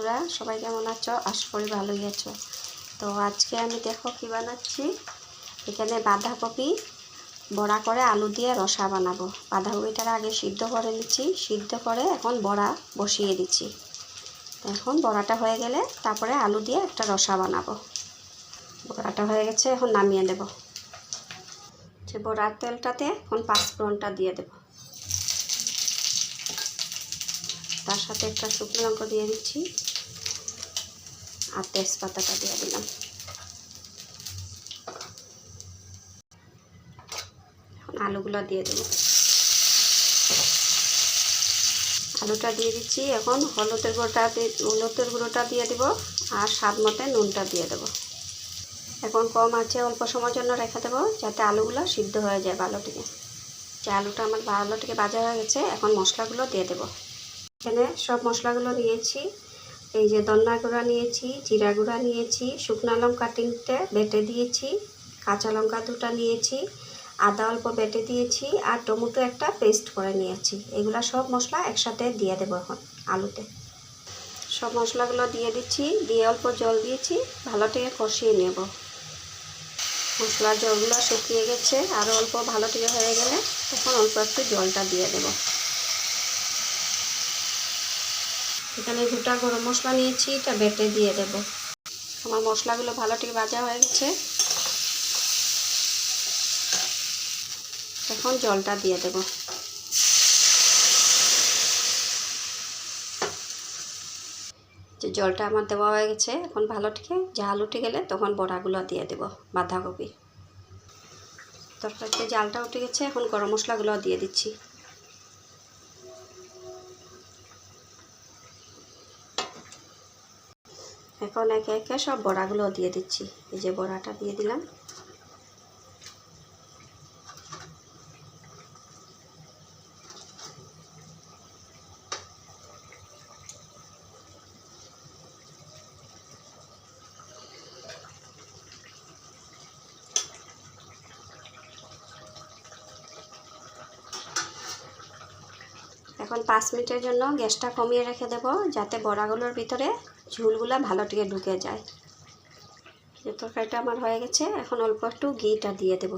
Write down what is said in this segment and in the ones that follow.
বন্ধুরা, সবাই কেমন আছো? আশা করি ভালোই আছো। তো আজকে আমি দেখো কি বানাচ্ছি। এখানে বাঁধাকপি বড়া করে আলু দিয়ে রসা বানাবো। বাঁধাকপিটার আগে সিদ্ধ করে নিচ্ছি, সিদ্ধ করে এখন বড়া বসিয়ে দিচ্ছি। এখন বড়াটা হয়ে গেলে তারপরে আলু দিয়ে একটা রসা বানাবো। বড়াটা হয়ে গেছে, এখন নামিয়ে দেব। যে বড়ার তেলটাতে এখন পাঁচফোড়নটা দিয়ে দেব, তার সাথে একটা শুকনো লঙ্কা দিয়ে দিচ্ছি আর তেজপাতাটা দিয়ে দিলাম। এখন আলুগুলো দিয়ে দেব। আলুটা দিয়ে দিচ্ছি। এখন হলুদের গুঁড়োটা দিয়ে দেব আর স্বাদ মতো নুনটা দিয়ে দেব। এখন কম আছে অল্প সময়ের জন্য রেখে দেবো যাতে আলুগুলো সিদ্ধ হয়ে যায় ভালো থেকে। যে আলুটা আমার ভালো থেকে ভাজা হয়ে গেছে, এখন মশলাগুলো দিয়ে দেব। এখানে সব মশলাগুলো নিয়েছি। এই যে ধনিয়া গুঁড়া নিয়েছি, জিরা গুঁড়া নিয়েছি, শুকনো লঙ্কা 3টে বেটে দিয়েছি, কাঁচা লঙ্কা 2টা নিয়েছি, আদা অল্প বেটে দিয়েছি আর টমেটো একটা পেস্ট করে নিয়েছি। এগুলা সব মশলা একসাথে দিয়ে দেবো এখন আলুতে। সব মশলাগুলো দিয়ে দিচ্ছি, দিয়ে অল্প জল দিয়েছি, ভালো থেকে কষিয়ে নেব। মশলার জলগুলো শুকিয়ে গেছে, আরও অল্প ভালো থেকে হয়ে গেলে তখন অল্প একটু জলটা দিয়ে দেব। এখানে 2টা গরম মশলা নিয়েছি, এটা বেটে দিয়ে দেব। আমার মশলাগুলো ভালো থেকে ভাজা হয়ে গেছে, এখন জলটা দিয়ে দেব। যে জলটা আমার দেওয়া হয়ে গেছে, এখন ভালো থেকে জাল উঠে গেলে তখন বড়াগুলো দিয়ে দেব। বাঁধাকপি তরকারিতে জালটা উঠে গেছে, এখন গরম মশলাগুলো দিয়ে দিচ্ছি। এখন একে একে সব বড়াগুলো দিয়ে দিচ্ছি। এই যে বড়াটা দিয়ে দিলাম। এখন 5 মিনিটের জন্য গ্যাসটা কমিয়ে রেখে দেব, যাতে বড়াগুলোর ভিতরে ঝোলগুলো ভালো থেকে ঢুকে যায়। যে তরকারিটা আমার হয়ে গেছে, এখন অল্প একটু ঘিটা দিয়ে দেব।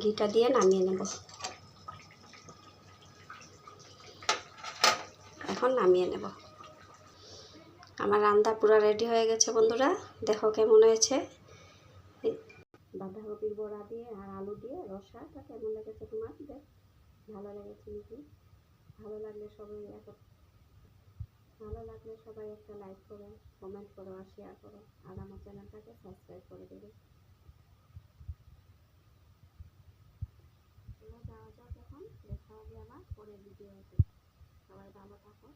ঘিটা দিয়ে নামিয়ে নেব। এখন নামিয়ে নেব। আমার রান্না পুরো রেডি হয়ে গেছে বন্ধুরা, দেখো কেমন হয়েছে। বাঁধাকপির বড়া দিয়ে আর আলু দিয়ে রসাটা কেমন লেগেছে তোমাদের? ভালো লেগেছে নাকি? ভালো লাগলে সবাই একটা লাইক করো, কমেন্ট করো আর শেয়ার করো, আর আমার চ্যানেলটাকে সাবস্ক্রাইব করে দেবে। যাওয়া যাক, এখন দেখা হবে আমার পরের ভিডিওতে। সবাই ভালো থাকো।